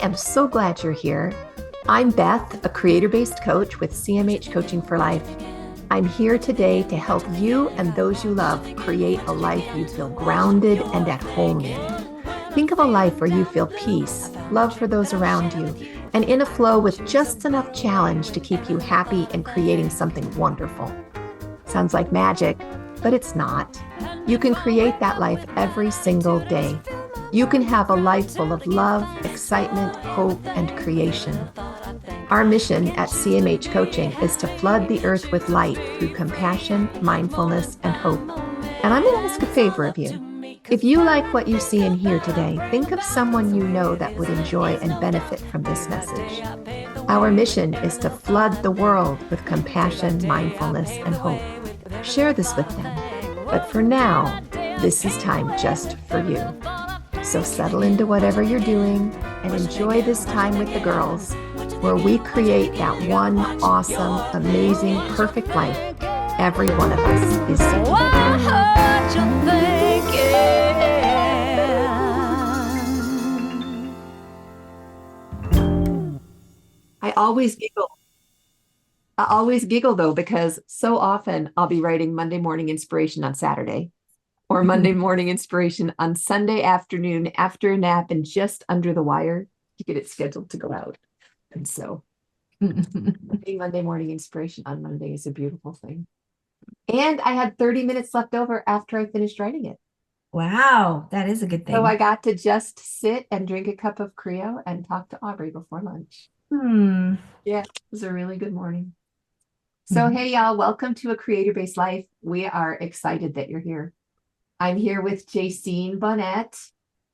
am so glad you're here. I'm Beth, a creator-based coach with CMH Coaching for Life. I'm here today to help you and those you love create a life you feel grounded and at home in. Think of a life where you feel peace, love for those around you, and in a flow with just enough challenge to keep you happy and creating something wonderful. Sounds like magic, but it's not. You can create that life every single day. You can have a life full of love, excitement, hope, and creation. Our mission at CMH Coaching is to flood the earth with light through compassion, mindfulness, and hope. And I'm going to ask a favor of you. If you like what you see and hear today, think of someone you know that would enjoy and benefit from this message. Our mission is to flood the world with compassion, mindfulness, and hope. Share this with them. But for now, this is time just for you. So settle into whatever you're doing and enjoy this time with the girls, where we create that one awesome, amazing, perfect life every one of us is seeking. I always giggle though, because so often I'll be writing Monday morning inspiration on Saturday or Monday morning inspiration on Sunday afternoon after a nap and just under the wire to get it scheduled to go out. And so Monday morning inspiration on Monday is a beautiful thing. And I had 30 minutes left over after I finished writing it. Wow, that is a good thing. So I got to just sit and drink a cup of Creo and talk to Aubrey before lunch. Yeah, it was a really good morning. So, hey, y'all, welcome to A Creator-Based Life. We are excited that you're here. I'm here with Jacine Bonnet.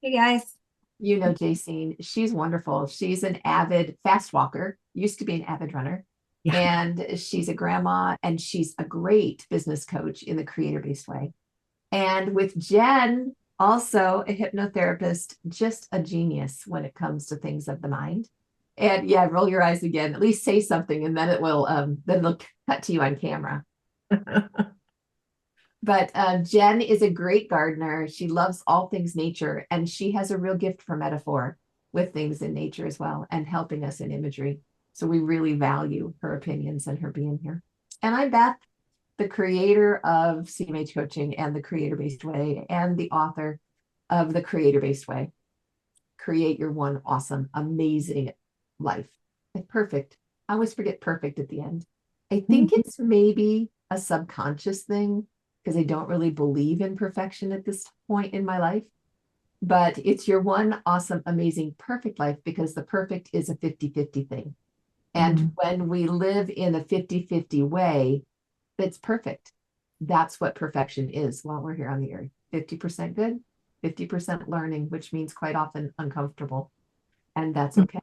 Hey, guys. You know Jacine. She's wonderful. She's an avid fast walker, used to be an avid runner. Yeah. And she's a grandma, and she's a great business coach in the creator-based way. And with Jen, also a hypnotherapist, just a genius when it comes to things of the mind. And yeah, roll your eyes again, at least say something, and then it will, then they'll cut to you on camera. But Jen is a great gardener. She loves all things nature, and she has a real gift for metaphor with things in nature as well, and helping us in imagery. So we really value her opinions and her being here. And I'm Beth, the creator of CMH Coaching and the Creator-Based Way, and the author of the Creator-Based Way. Create your one awesome, amazing life. And perfect. I always forget perfect at the end. I think it's maybe a subconscious thing, because I don't really believe in perfection at this point in my life. But it's your one awesome, amazing, perfect life, because the perfect is a 50-50 thing. And when we live in a 50-50 way, that's perfect. That's what perfection is while we're here on the earth. 50% good, 50% learning, which means quite often uncomfortable. And that's okay.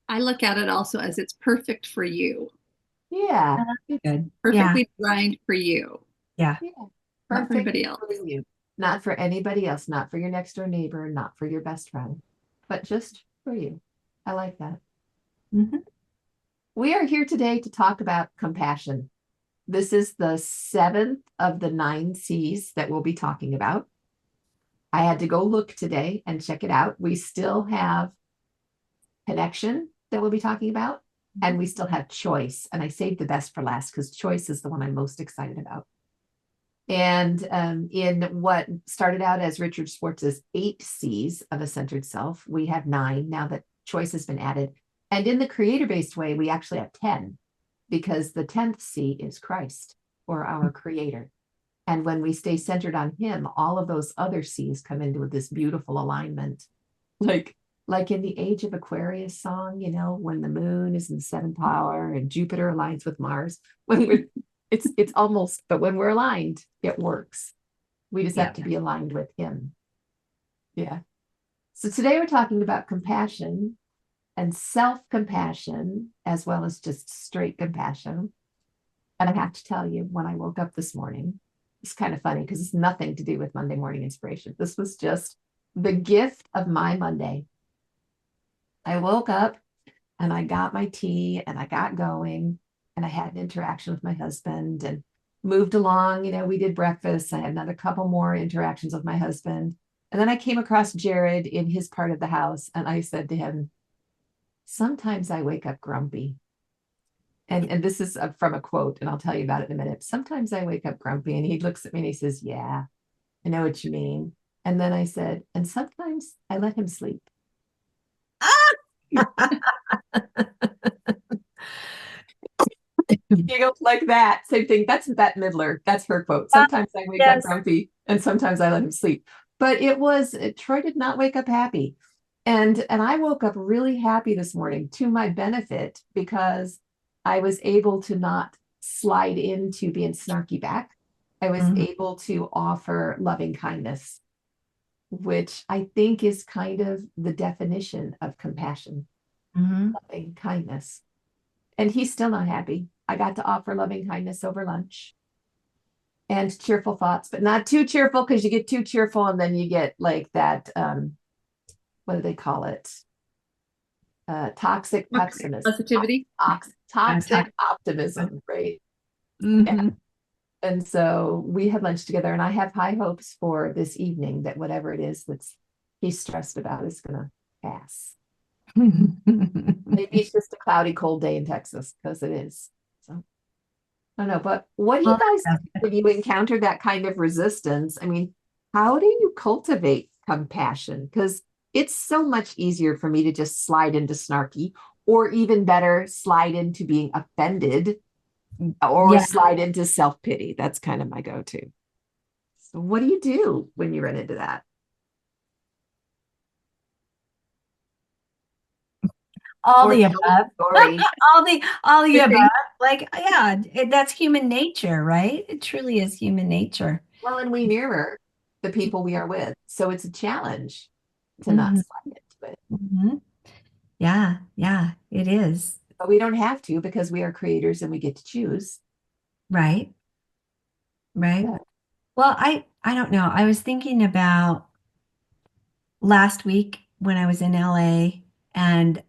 I look at it also as it's perfect for you. Yeah. Good. Perfectly designed for you. Yeah. Not for anybody else. For you. Not for anybody else, not for your next door neighbor, not for your best friend, but just for you. I like that. We are here today to talk about compassion. This is the 7th of the 9 C's that we'll be talking about. I had to go look today and check it out. We still have connection that we'll be talking about, and we still have choice. And I saved the best for last because choice is the one I'm most excited about. And in what started out as Richard Schwartz's 8 C's of a centered self, we have 9 now that choice has been added. And in the creator-based way, we actually have 10, because the 10th C is Christ, or our creator. And when we stay centered on him, all of those other C's come into this beautiful alignment. Like in the Age of Aquarius song, you know, when the moon is in the 7th power and Jupiter aligns with Mars, it's almost, but when we're aligned, it works. We just have to be aligned with him. Yeah. So today we're talking about compassion and self-compassion, as well as just straight compassion. And I have to tell you, when I woke up this morning, it's kind of funny because it's nothing to do with Monday morning inspiration. This was just the gift of my Monday. I woke up and I got my tea and I got going, and I had an interaction with my husband and moved along. You know, we did breakfast. I had another couple more interactions with my husband. And then I came across Jared in his part of the house, and I said to him, sometimes I wake up grumpy. And this is from a quote, and I'll tell you about it in a minute. Sometimes I wake up grumpy, and he looks at me and he says, yeah, I know what you mean. And then I said, and sometimes I let him sleep. You don't like that. Same thing. That's Bette Midler. That's her quote. Sometimes I wake up Yes. grumpy and sometimes I let him sleep. But it was Troy did not wake up happy. And I woke up really happy this morning to my benefit because I was able to not slide into being snarky back. I was Mhm. able to offer loving kindness, which I think is kind of the definition of compassion, Mhm. loving kindness. And he's still not happy. I got to offer loving kindness over lunch and cheerful thoughts, but not too cheerful because you get too cheerful and then you get like that what do they call it? Toxic pessimism. Positivity. Toxic optimism, right? Yeah. Mhm. And so we had lunch together, and I have high hopes for this evening that whatever it is that's he's stressed about is gonna pass. Maybe it's just a cloudy, cold day in Texas, because it is. So I don't know, but what do you Well, that guys sounds do good. when you encounter that kind of resistance? I mean, how do you cultivate compassion? Because it's so much easier for me to just slide into snarky, or even better, slide into being offended, or Yeah. slide into self-pity. That's kind of my go-to. So what do you do when you run into that? All Or the tell me above. a story. All the Good above. thing. Like, yeah, that's human nature, right? It truly is human nature. Well, and we mirror the people we are with. So it's a challenge to not Mhm. slide into it. Mhm. Yeah, yeah, it is. But we don't have to because we are creators and we get to choose. Right, right. Yeah. Well, I don't know. I was thinking about last week when I was in LA and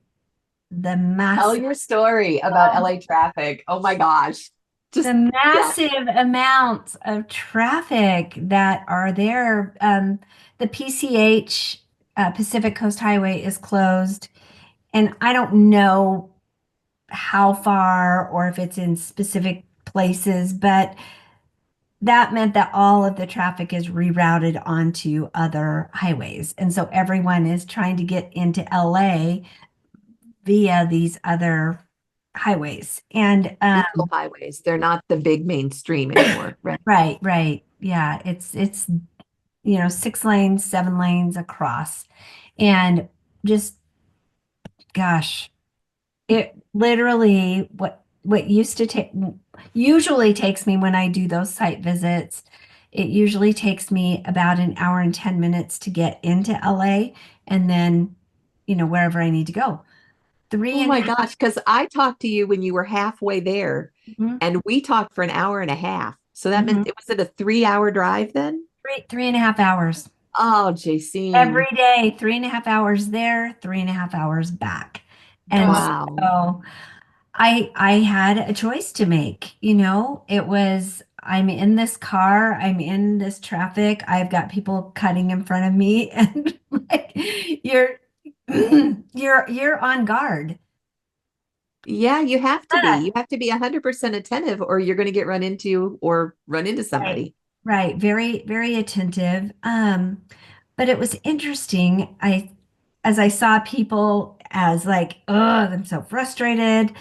the Tell massive your story about LA traffic. Oh my gosh. Just, the yeah. massive amounts of traffic that are there. The PCH Pacific Coast Highway is closed, and I don't know how far or if it's in specific places, but that meant that all of the traffic is rerouted onto other highways. And so everyone is trying to get into LA via these other highways. And Little highways. They're not the big mainstream anymore. Right. right, right. Yeah, it's 6 lanes, 7 lanes across. And just gosh, it literally what used to take usually takes me when I do those site visits, it usually takes me about an hour and 10 minutes to get into LA and then, wherever I need to go. Three Oh and a my half, gosh. Because I talked to you when you were halfway there mhm, and we talked for an hour and a half. So that meant mhm. it was it a 3 hour drive then? Three and a half hours Oh, every JC. day, 3.5 hours there, 3.5 hours back. And Wow. so I had a choice to make. It was I'm in this car, I'm in this traffic, I've got people cutting in front of me, and like you're you're on guard. Yeah, you have to be. But You have to be 100% attentive or you're going to get run into right, somebody. right, very, very attentive. But it was interesting. As I saw people as like, oh, I'm so frustrated.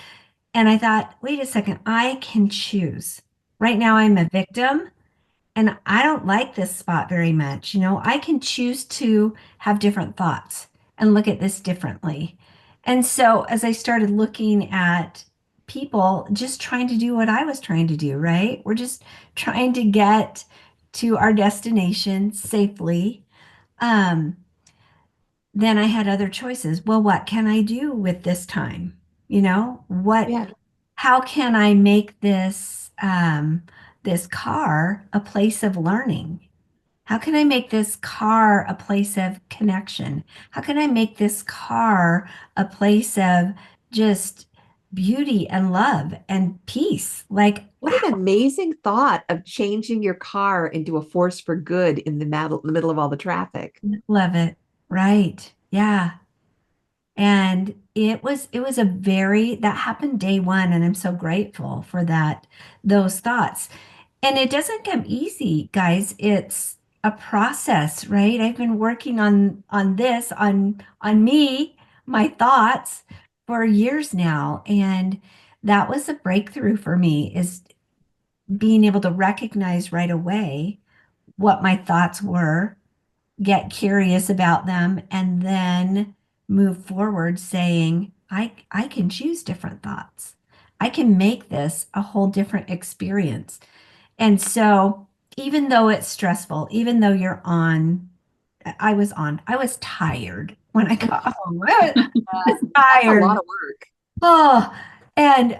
And I thought, wait a second, I can choose. Right now, I'm a victim and I don't like this spot very much. I can choose to have different thoughts and look at this differently. And so as I started looking at people just trying to do what I was trying to do, right? We're just trying to get to our destination safely. Um, then I had other choices. Well, what can I do with this time? Yeah. How can I make this car a place of learning? How can I make this car a place of connection? How can I make this car a place of just beauty and love and peace. Like, What an amazing thought of changing your car into a force for good in the middle of all the traffic. love it. Right. Yeah. And it was a very that happened day one, and I'm so grateful for that, those thoughts. And it doesn't come easy, guys. It's a process, right? I've been working on this, on me, my thoughts for years now. And that was a breakthrough for me, is being able to recognize right away what my thoughts were, get curious about them, and then move forward saying, I can choose different thoughts. I can make this a whole different experience. And so, even though it's stressful, even though I was tired when I got home. I was That's a lot tired. of work. Oh, and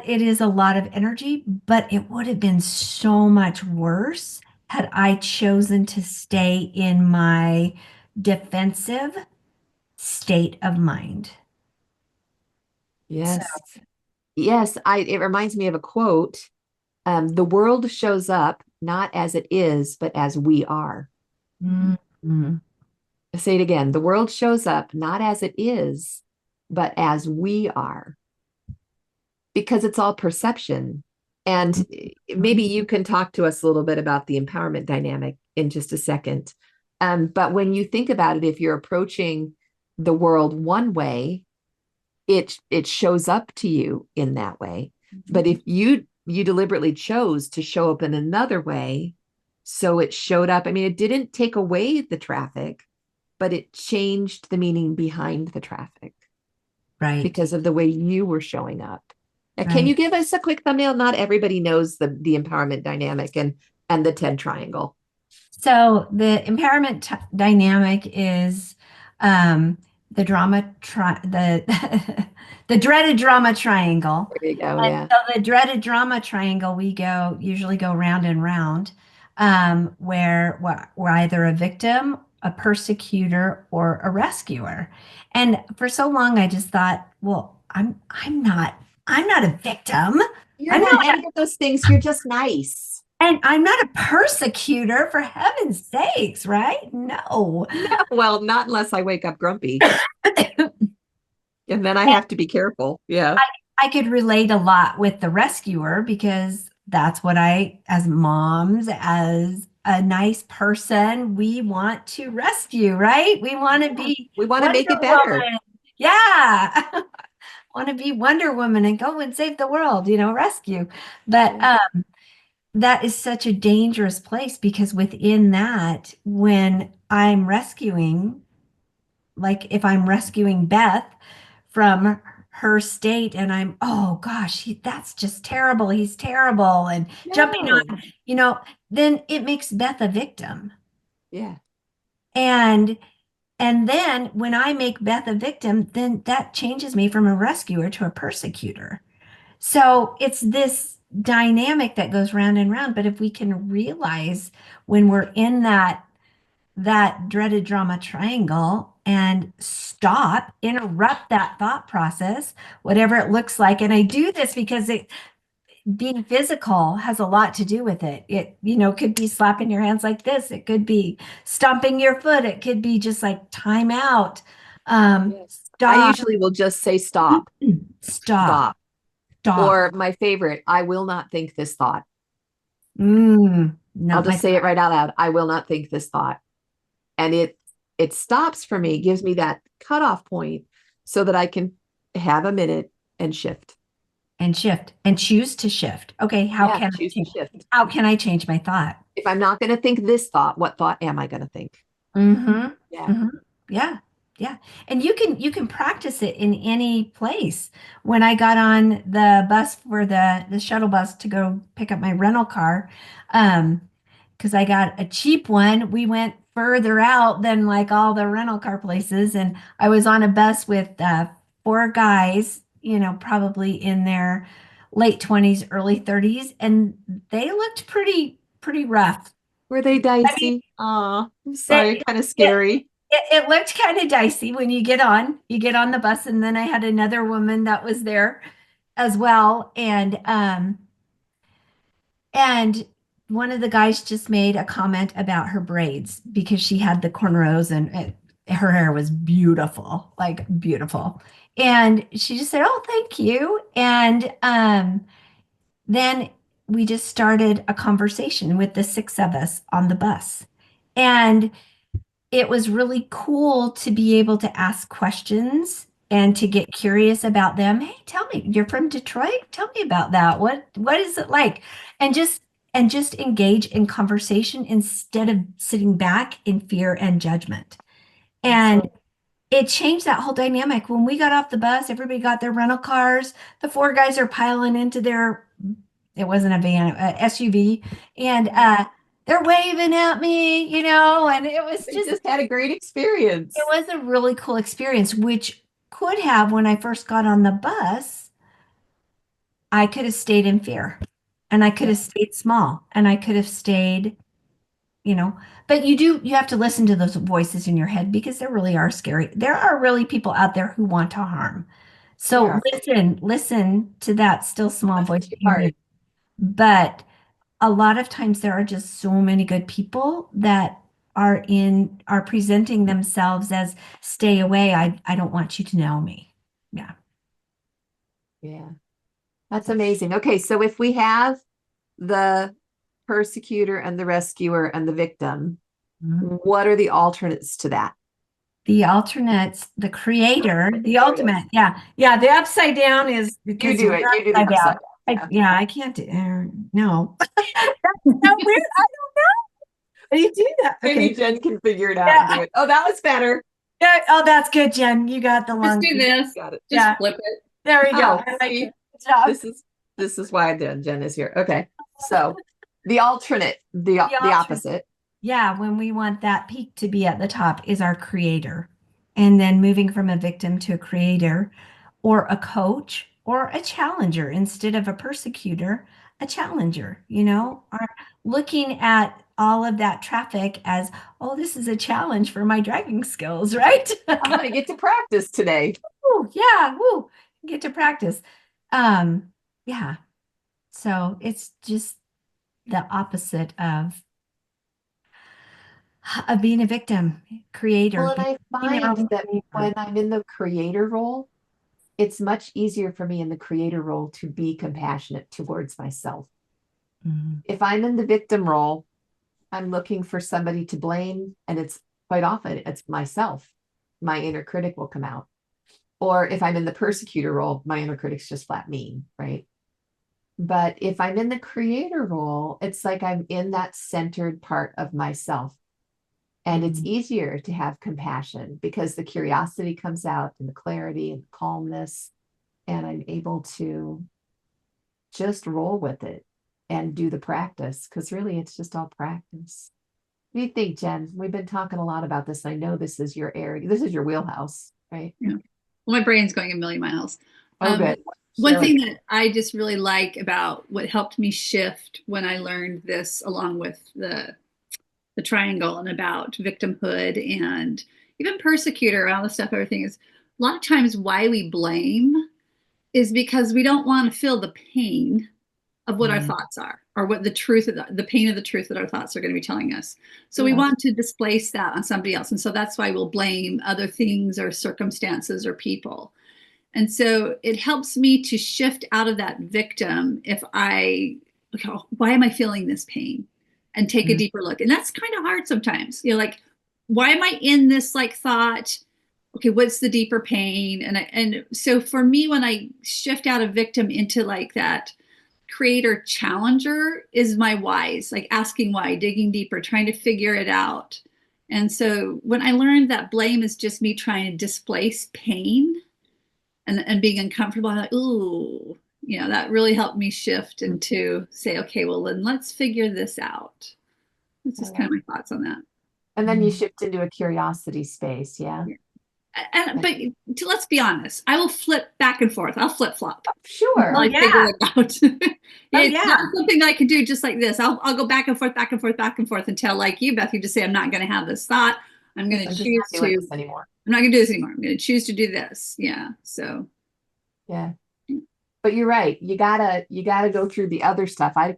it is a lot of energy, but it would have been so much worse had I chosen to stay in my defensive state of mind. So, Yes. Yes, it reminds me of a quote. The world shows up not as it is, but as we are. mm, I'll say it again. The world shows up not as it is, but as we are, because it's all perception. And maybe you can talk to us a little bit about the empowerment dynamic in just a second. But when you think about it, if you're approaching the world one way, it shows up to you in that way. But if you deliberately chose to show up in another way, so it showed up. I mean, it didn't take away the traffic, but it changed the meaning behind the traffic right, because of the way you were showing up. Can you right. give us a quick thumbnail? Not everybody knows the empowerment dynamic and the TED triangle. So the empowerment dynamic is the the dreaded drama triangle. There you go. And Yeah. so the dreaded drama triangle, we usually go round and round, where we're either a victim, a persecutor, or a rescuer. And for so long, I just thought, well, I'm not a victim. You're I'm not not, any of those things. You're just nice. and I'm not a persecutor, for heaven's sakes, right? No. No, well, not unless I wake up grumpy. And then I have to be careful. Yeah. I could relate a lot with the rescuer because that's what as moms, as a nice person, we want to rescue, right? We want to be We want to Wonder make it better. Woman. Yeah. Want to be Wonder Woman and go and save the world, rescue. But Yeah. that is such a dangerous place, because within that, when I'm rescuing, like if I'm rescuing Beth from her state, and I'm, oh gosh, that's just terrible. He's terrible. And jumping No. on, you know, then it makes Beth a victim. Yeah. And then when I make Beth a victim, then that changes me from a rescuer to a persecutor. So it's this dynamic that goes round and round. But if we can realize when we're in that dreaded drama triangle and stop, interrupt that thought process, whatever it looks like. And I do this because being physical has a lot to do with it. It, could be slapping your hands like this. It could be stomping your foot. It could be just like time out. Yes. I Stop, usually will just say stop, stop, stop. stop. Or my favorite, I will not think this thought. I'll Not my just say it right out loud. I will not think this thought. And it stops for me, gives me that cutoff point so that I can have a minute and shift. and shift and choose to shift. Okay, Yeah, choose to shift. how can I change my thought? If I'm not going to think this thought, what thought am I going to think? Yeah. Mm-hmm. Yeah. Yeah. And you can practice it in any place. When I got on the bus for the shuttle bus to go pick up my rental car, because I got a cheap one, we went further out than like all the rental car places. And I was on a bus with four guys, probably in their late 20s, early 30s, and they looked pretty rough. Were they I mean, dicey? Oh, I'm they, sorry, kind of they, scary. it looked kind of dicey when you get on the bus, and then I had another woman that was there as well, and one of the guys just made a comment about her braids because she had the cornrows and her hair was beautiful, like beautiful. And she just said, "Oh, thank you." And then we just started a conversation with the six of us on the bus. And it was really cool to be able to ask questions and to get curious about them. Hey, tell me, you're from Detroit? Tell me about that. What is it like? And just engage in conversation instead of sitting back in fear and judgment. And it changed that whole dynamic. When we got off the bus, everybody got their rental cars. The four guys are piling into their, it wasn't a van, a SUV, and they're waving at me, and it was They just had a great experience. it was a really cool experience, which could have, when I first got on the bus, I could have stayed in fear and I could have stayed small and I could have stayed, but you have to listen to those voices in your head because they really are scary. There are really people out there who want to harm. So listen to that still small voice in your head. But a lot of times there are just so many good people that are presenting themselves as stay away. I don't want you to know me. Yeah. Yeah. That's amazing. Okay, so if we have the persecutor and the rescuer and the victim, what are the alternates to that? The alternates, the creator, the ultimate. Yeah. Yeah. The upside down is because You do it. You do the upside down. I can't do no. That's so weird. I don't know. How do you do that? Maybe Jen can figure it out and do it. Oh, that was better. Yeah. Oh, that's good, Jen. You got the Just long. do this. Got it. Just flip it. There we go. Oh, I like see? it. Good job. This is why Jen is here. Okay. So the alternate, the opposite. Yeah, when we want that peak to be at the top is our creator. And then moving from a victim to a creator or a coach or a challenger instead of a persecutor, a challenger, are looking at all of that traffic as, oh, this is a challenge for my driving skills, right? I'm going to get to practice today. Ooh, yeah, woo, get to practice. Yeah. So it's just the opposite of being a victim, creator. Well, and I find that when I'm in the creator role, it's much easier for me in the creator role to be compassionate towards myself. If I'm in the victim role, I'm looking for somebody to blame, and it's quite often it's myself. My inner critic will come out. Or if I'm in the persecutor role, my inner critic's just flat mean, right? But if I'm in the creator role, it's like I'm in that centered part of myself. And it's easier to have compassion because the curiosity comes out and the clarity and calmness, and I'm able to just roll with it and do the practice, because really it's just all practice. What do you think, Jen? We've been talking a lot about this. I know this is your area. This is your wheelhouse, right? Yeah. Well, my brain's going a million miles. Oh, good. One thing that I just really like about what helped me shift when I learned this, along with the triangle and about victimhood and even persecutor, all the stuff, everything, is a lot of times why we blame is because we don't want to feel the pain of what our thoughts are, or what the truth of the pain of the truth that our thoughts are going to be telling us. So we want to displace that on somebody else. And so that's why we'll blame other things or circumstances or people. And so it helps me to shift out of that victim if why am I feeling this pain? And take a deeper look. And that's kind of hard sometimes. Like, why am I in this thought? Okay, what's the deeper pain? And so for me, when I shift out of victim into that creator challenger is my whys, asking why, digging deeper, trying to figure it out. And so when I learned that blame is just me trying to displace pain and being uncomfortable, I'm like, ooh, that really helped me shift into say, okay, well, then let's figure this out. That's just kind of my thoughts on that. And then you shift into a curiosity space. Yeah. But let's be honest, I will flip back and forth. I'll flip flop. Sure. I figure it out. It's not something that I can do just like this. I'll go back and forth until, like you, Beth, you just say, I'm not going to have this thought. I'm going to I'm just not choose doing to, this anymore. I'm not going to do this anymore. I'm going to choose to do this. Yeah. So, Yeah. But you're right. You gotta go through the other stuff. I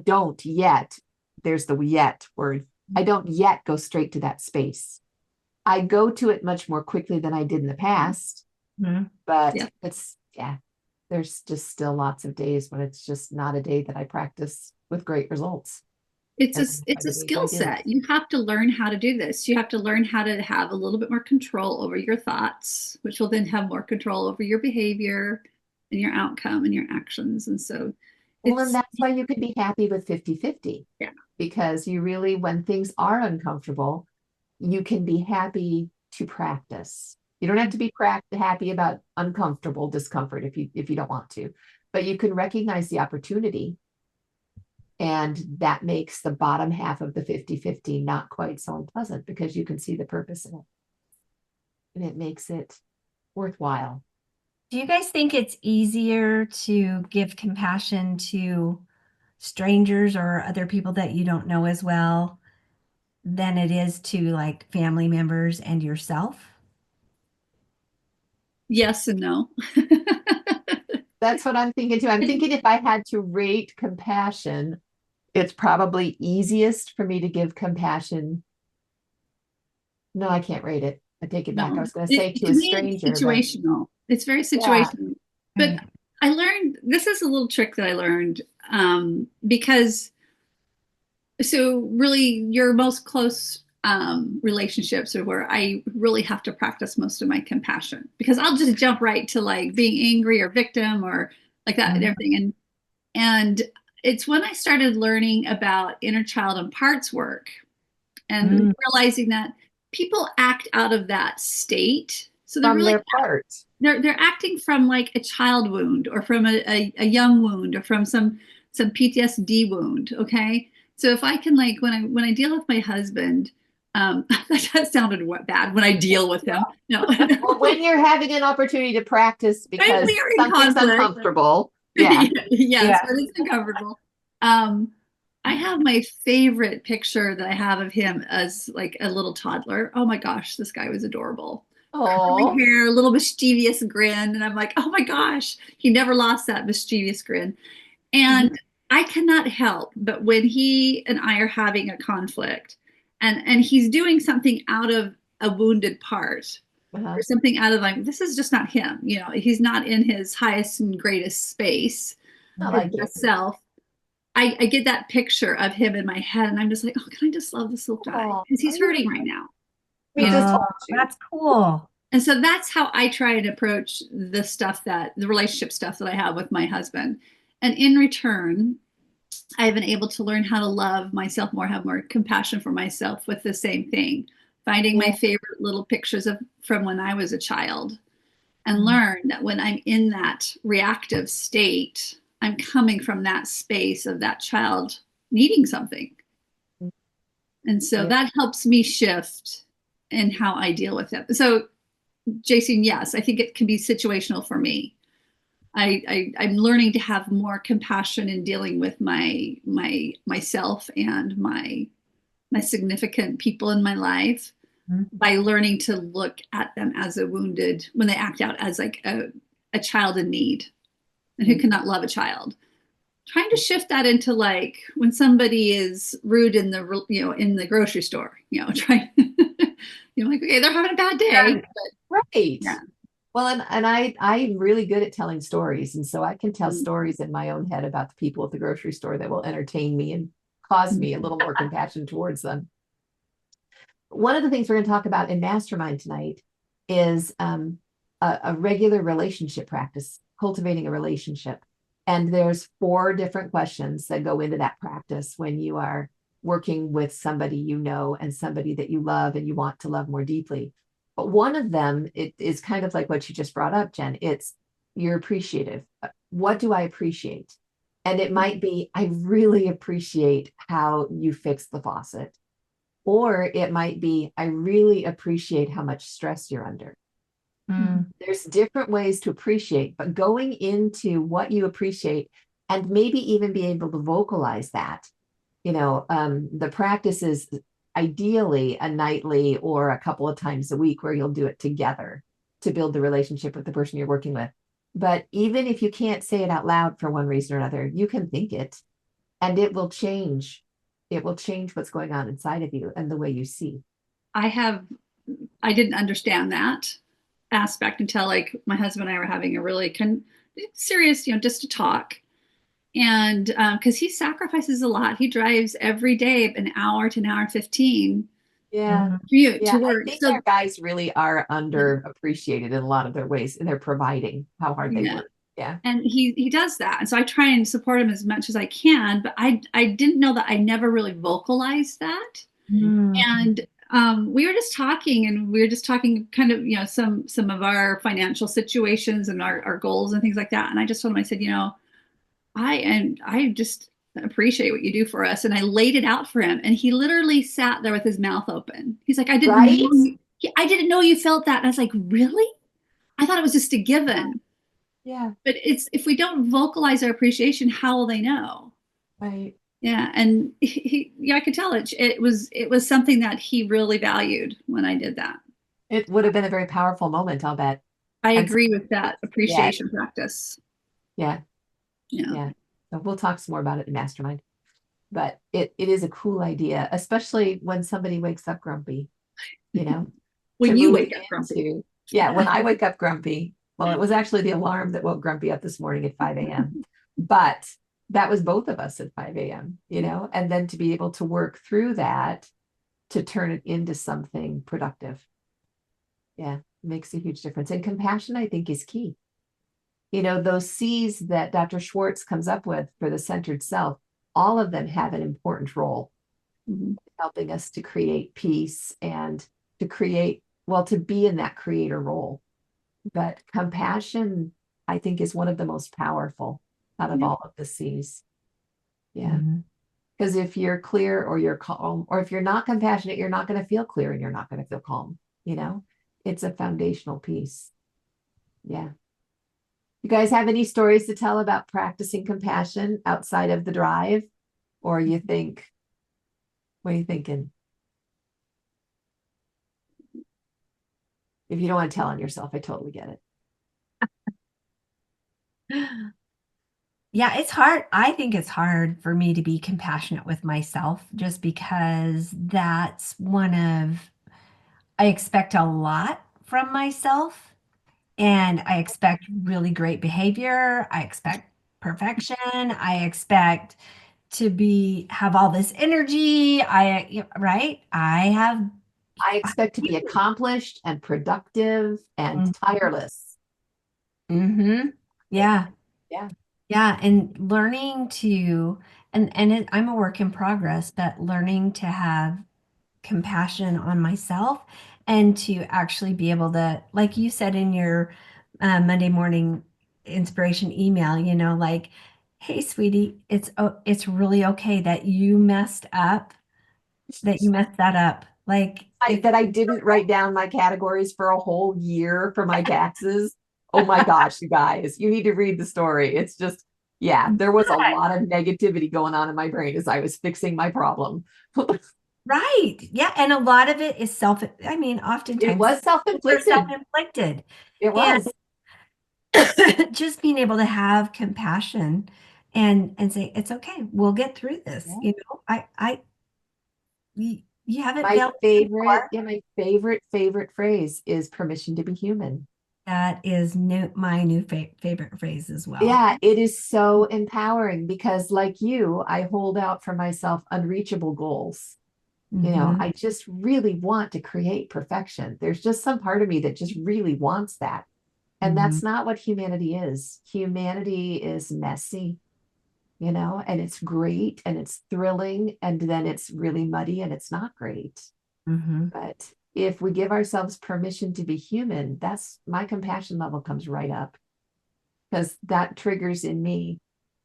don't yet. There's the yet word. I don't yet go straight to that space. I go to it much more quickly than I did in the past, Mhm. but yeah. yeah, there's just still lots of days when it's just not a day that I practice with great results. It's And a then it's a other days I skill do. set. You have to learn how to do this. You have to learn how to have a little bit more control over your thoughts, which will then have more control over your behavior and your outcome and your actions. And so Well, and it's that's why you could be happy with 50-50, yeah. because you really, when things are uncomfortable, you can be happy to practice. You don't have to be happy about uncomfortable discomfort if you don't want to, but you can recognize the opportunity, and that makes the bottom half of the 50-50 not quite so unpleasant because you can see the purpose in it, and it makes it worthwhile. Do you guys think it's easier to give compassion to strangers or other people that you don't know as well than it is to like family members and yourself? Yes and no. That's what I'm thinking too. I'm thinking if I had to rate compassion, it's probably easiest for me to give compassion. No, I can't rate it. I take it back. I No, was going to say to to a me, it's stranger, but situational. It's very yeah. situational. But Right. I learned this is a little trick that I learned because so really your most close relationships are where I really have to practice most of my compassion because I'll just jump right to like being angry or victim or like that and Mhm. everything. And it's when I started learning about inner child and parts work and Mm. realizing that people act out of that state. So they're From really their part. they're acting from like a child wound or from a young wound or from some PTSD wound. Okay. So if I can like when I deal with my husband, that sounded bad when I deal with him. No, Well, when you're having an opportunity to practice when because we are in something's conflict, uncomfortable. Yeah. yes, Yeah. but it's uncomfortable. Um, I have my favorite picture that I have of him as like a little toddler. Oh my gosh, this guy was adorable. Curly Oh, hair, a little mischievous grin, and I'm like, oh my gosh, he never lost that mischievous grin. And I cannot help but when he and I are having a conflict, and he's doing something out of a wounded part uh-huh. or something out of like this is just not him. You know, he's not in his highest and greatest space, Not his like you. best self. I get that picture of him in my head, and I'm just like, oh, can I just love this little guy Oh, because he's hurting right now. we just Oh, told you. that's cool. And so that's how I try and approach the stuff that the relationship stuff that I have with my husband. And in return, I've been able to learn how to love myself more, have more compassion for myself with the same thing. Finding my Yeah. favorite little pictures of from when I was a child and Mhm. learn that when I'm in that reactive state, I'm coming from that space of that child needing something. And so Yeah. that helps me shift in how I deal with it. So Jason, yes, I think it can be situational for me. I'm learning to have more compassion in dealing with myself and my significant people in my life Mhm. by learning to look at them as a wounded when they act out as like a child in need and who cannot love a child. Trying to shift that into like when somebody is rude in the in the grocery store, try like okay, they're having a bad day, but Right. yeah. Well, and I'm really good at telling stories, and so I can tell stories in my own head about the people at the grocery store that will entertain me and cause me a little more compassion towards them. One of the things we're going to talk about in Mastermind tonight is a regular relationship practice, cultivating a relationship. And there's 4 different questions that go into that practice when you are working with somebody you know and somebody that you love and you want to love more deeply. But one of them, it is kind of like what you just brought up, Jen. It's you're appreciative. What do I appreciate? And it might be, I really appreciate how you fixed the faucet. Or it might be, I really appreciate how much stress you're under. Mm. There's different ways to appreciate, but going into what you appreciate and maybe even be able to vocalize that, the practice is ideally a nightly or a couple of times a week where you'll do it together to build the relationship with the person you're working with. But even if you can't say it out loud for one reason or another, you can think it and it will change. It will change what's going on inside of you and the way you see. I didn't understand that aspect until like my husband and I were having a really serious, just to talk. And because he sacrifices a lot, he drives every day an hour to an hour and 15 Yeah. commute Yeah. to I work. think So our guys really are underappreciated in a lot of their ways, and they're providing how hard they yeah. work. Yeah. And he does that. And so I try and support him as much as I can, but I didn't know that I never really vocalized that. And we were just talking, and we were just talking kind of, some of our financial situations and our goals and things like that. And I just told him, I said, I just appreciate what you do for us. And I laid it out for him. And he literally sat there with his mouth open. He's like, Right? I didn't know you felt that. And I was like, really? I thought it was just a given. Yeah. But if we don't vocalize our appreciation, how will they know? Right. Yeah. And I could tell it was something that he really valued when I did that. It would have been a very powerful moment, I'll bet. I And agree with that yeah, appreciation practice. yeah, Yeah. yeah. So we'll talk some more about it in Mastermind. But it is a cool idea, especially when somebody wakes up grumpy, to When you move wake up grumpy. into, yeah, when I wake up grumpy, well, it was actually the alarm that woke Grumpy up this morning at 5 a.m. But that was both of us at 5 a.m., and then to be able to work through that to turn it into something productive. Yeah, makes a huge difference. And compassion, I think, is key. Those C's that Dr. Schwartz comes up with for the centered self, all of them have an important role helping us to create peace and to be in that creator role. But compassion, I think, is one of the most powerful out of all of the C's. Yeah. Because if you're clear or you're calm, or if you're not compassionate, you're not going to feel clear and you're not going to feel calm. It's a foundational piece. Yeah. You guys have any stories to tell about practicing compassion outside of the drive? Or what are you thinking? If you don't want to tell on yourself, I totally get it. Yeah, it's hard. I think it's hard for me to be compassionate with myself just because I expect a lot from myself, and I expect really great behavior. I expect perfection. I expect to have all this energy. Right? I expect to be accomplished and productive and tireless. Mm-hmm. Yeah. Yeah. Yeah. And learning to, I'm a work in progress, but learning to have compassion on myself and to actually be able to, like you said in your Monday morning inspiration email, like, hey, sweetie, it's really okay that you messed up, that you messed that up. Like, That I didn't write down my categories for a whole year for my taxes. Oh my gosh, you guys, you need to read the story. It's just, yeah, there was a lot of negativity going on in my brain as I was fixing my problem. right. Yeah. And a lot of it is oftentimes It was self-inflicted. self-inflicted. It was. Just being able to have compassion and say, it's okay, we'll get through this. Yeah. You haven't My failed favorite, before. my favorite phrase is permission to be human. That is my new favorite phrase as well. Yeah, it is so empowering because, like you, I hold out for myself unreachable goals. I just really want to create perfection. There's just some part of me that just really wants that. And that's not what humanity is. Humanity is messy, and it's great and it's thrilling. And then it's really muddy and it's not great. But if we give ourselves permission to be human, that's my compassion level comes right up because that triggers in me.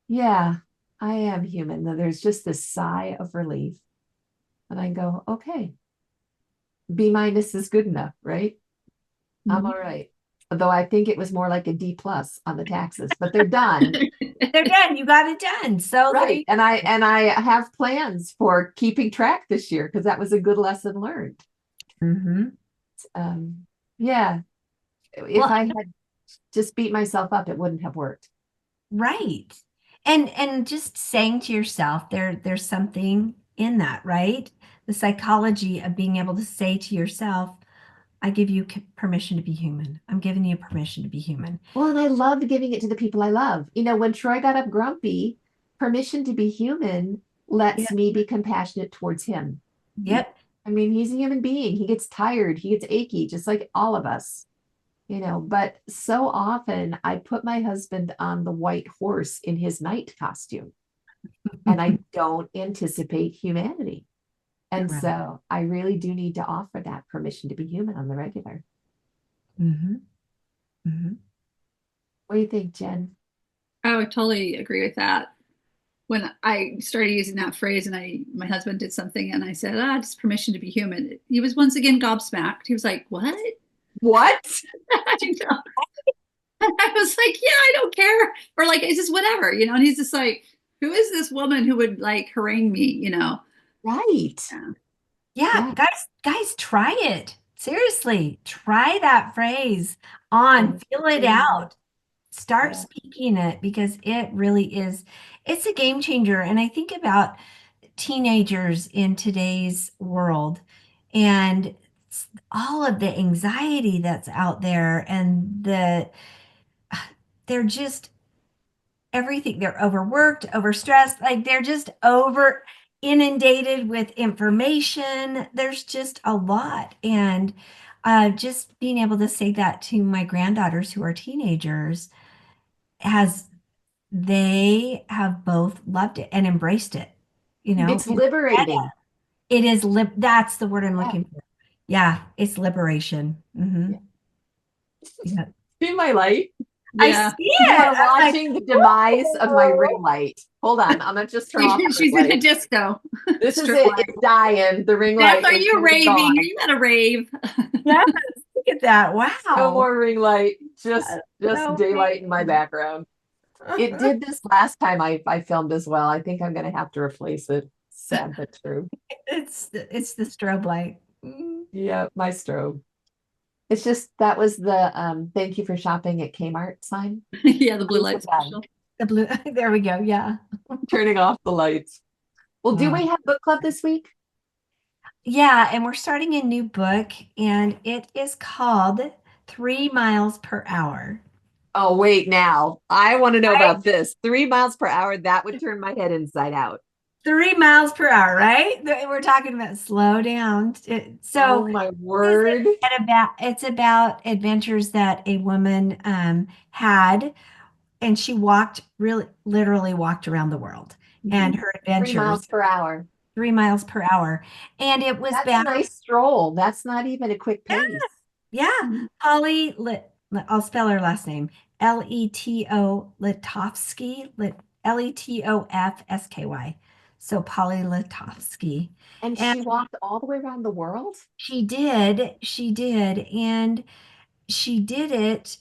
Yeah, I am human. There's just this sigh of relief. And I go, okay, B- is good enough, right? I'm all right. Although I think it was more like a D+ on the taxes, but they're done. They're done. You got it done. So there Right. And I have plans for keeping track this year because that was a good lesson learned. Mhm. Um, yeah. If Well, I had just beat myself up, it wouldn't have worked. right. And just saying to yourself, there's something in that, right? The psychology of being able to say to yourself, I give you permission to be human. I'm giving you permission to be human. Well, and I love giving it to the people I love. When Troy got up grumpy, permission to be human Yeah. lets me be compassionate towards him. Yep. I mean, he's a human being. He gets tired, he gets achy, just like all of us. But so often I put my husband on the white horse in his night costume, and I don't anticipate humanity. And Right. so I really do need to offer that permission to be human on the regular. Mm-hmm. Mm-hmm. What do you think, Jen? I would totally agree with that. When I started using that phrase and my husband did something and I said, just permission to be human. He was once again gobsmacked. He was like, what? What? I know. I was like, yeah, I don't care. Or like, it's just whatever. And he's just like, who is this woman who would like harangue me? Right. Yeah. Yeah, Yeah. guys, try it. Seriously, try that phrase on, feel it Permission. out. Start Yeah. speaking it because it really is, it's a game changer. And I think about teenagers in today's world and all of the anxiety that's out there and they're just everything. They're overworked, overstressed, like they're just over inundated with information. There's just a lot. And just being able to say that to my granddaughters who are teenagers has they have both loved it and embraced it. It's Instead of- liberating. it is that's the word I'm Yeah. looking for. Yeah, it's liberation. Yeah. Yeah. See my light? I Yeah. see You it. are I'm like, watching the demise of my "Whoa." ring light. Hold on. I'm going to just turn off the ring She's in a light. disco. This is Strip it. light. It's dying. The ring Beth, light are is you going to be gone. raving? Are you at a rave? Yes, look at that. No Wow. more ring light. Just That's just so daylight in my amazing. background. It did this last time I filmed as well. I think I'm going to have to replace it. Sad but true. It's the strobe light. Mm. Yeah, my strobe. It's just that was the thank you for shopping at Kmart sign. Yeah, the blue Please light put that. special. The blue. There we go. Yeah. Turning off the lights. Well, do Uh, we have book club this week? yeah, and we're starting a new book, and it is called 3 Miles Per Hour. Oh, wait, now. I want to know about this. 3 miles per hour, that would turn my head inside out. 3 miles per hour, right? We're talking about slow down. Oh So my word. it's about adventures that a woman had, and she walked really literally walked around the world and Mhm. her 3 miles adventures, per hour. 3 miles per hour. And it was That's a about nice stroll. That's not even a quick pace. yeah, Mhm. Polly I'll spell her last name. Leto Litovsky, Letofsky. So Polly Litovsky. And And she walked all the way around the world? she did, and she did it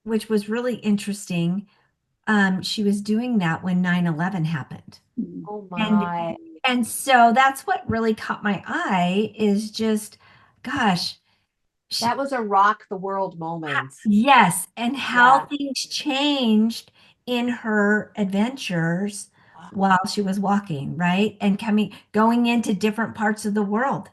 which was really interesting. She was doing that when 9/11 happened. Mhm. Oh And my. and so that's what really caught my eye is just, gosh, That she, was a rock the world moment. yes, and how Yeah. things changed in her adventures while she was walking, right? And going into different parts of the world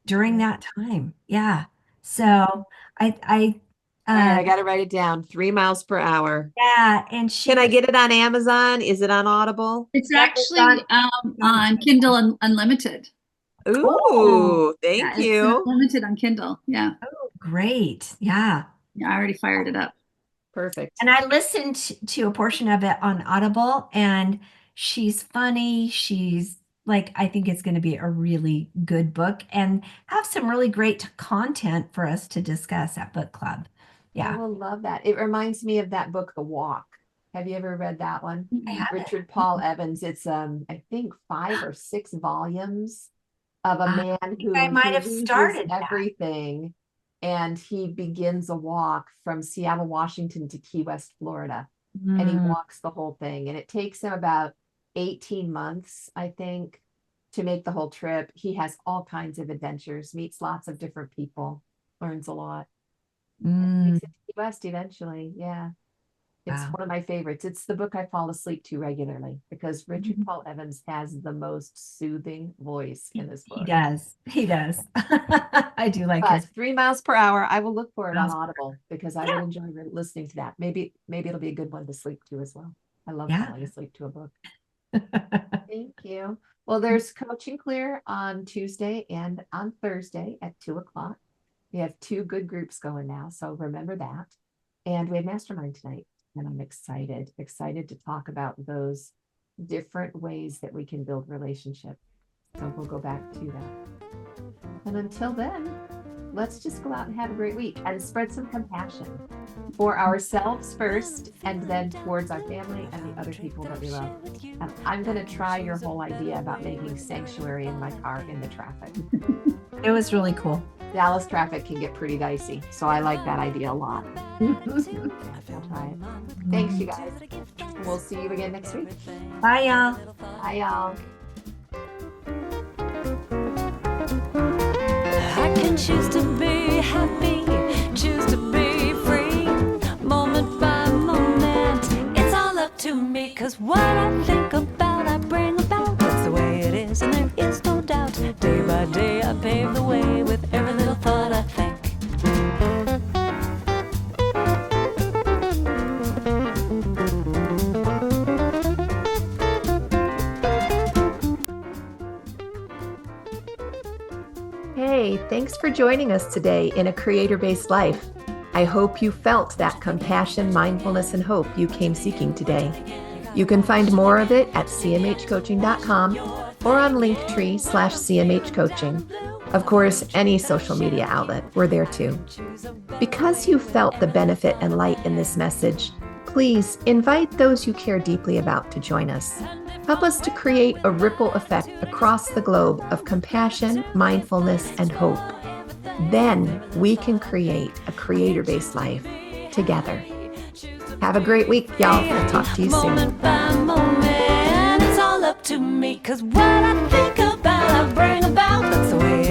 during Yeah. that time. Yeah. So I All right, uh I got to write it down. 3 miles per hour. yeah, and she Can I was get it on Amazon? Is it on Audible? It's yep, actually on on Kindle Unlimited. oh, Ooh, thank Yeah, it's you. unlimited on Kindle. Yeah. great. Yeah. Yeah, I already fired it up. Perfect. And I listened to a portion of it on Audible, and she's funny. She's like, I think it's going to be a really good book and have some really great content for us to discuss at book club. I Yeah, will love that. It reminds me of that book, The Walk. Have you ever read that one? I Mhm. have it. Richard Paul Evans. It's I think 5 or 6 volumes of a I man think I who might he have loses started that. everything and he begins a walk from Seattle, Washington to Key West, Florida. and he Mm. walks the whole thing. And it takes him about 18 months, I think, to make the whole trip. He has all kinds of adventures, meets lots of different people, learns a lot, and Mm. makes it to Key West eventually. Yeah. It's Wow. one of my favorites. It's the book I fall asleep to regularly because Richard Mhm. Paul Evans has the most soothing voice in this He book. does. He does. I do like But his 3 miles per hour, I will look for it on miles. Audible because I would enjoy listening to that. Maybe it'll be a good one to sleep to as well. I love Yeah. falling asleep to a book. Thank you. Well, there's Coaching Clear on Tuesday and on Thursday at 2 o'clock. We have two good groups going now, so remember that. And we have Mastermind tonight, and I'm excited to talk about those different ways that we can build relationship. So we'll go back to that. And until then, let's just go out and have a great week and spread some compassion for ourselves first, and then towards our family and the other people that we love. And I'm going to try your whole idea about making sanctuary in my car in the traffic. It was really cool. Dallas traffic can get pretty dicey, so I like that idea a lot. I'll try it. Thanks, you guys. We'll see you again next week. Bye, y'all. Bye, y'all. I can choose to be happy, choose to be free, moment by moment. It's all up to me, 'cause what I think about, I bring about. That's the way it is, and there is no doubt. Day by day, I pave the way with every little thought I think. Hey, thanks for joining us today in A Creator-Based Life. I hope you felt that compassion, mindfulness, and hope you came seeking today. You can find more of it at cmhcoaching.com or on linktree/cmhcoaching. Of course, any social media outlet, we're there too. Because you felt the benefit and light in this message, please invite those you care deeply about to join us. Help us to create a ripple effect across the globe of compassion, mindfulness, and hope. Then we can create a creator-based life together. Have a great week, y'all. I'll talk to you soon. Moment by moment, it's all up to me, 'cause what I think about, I bring about. That's the way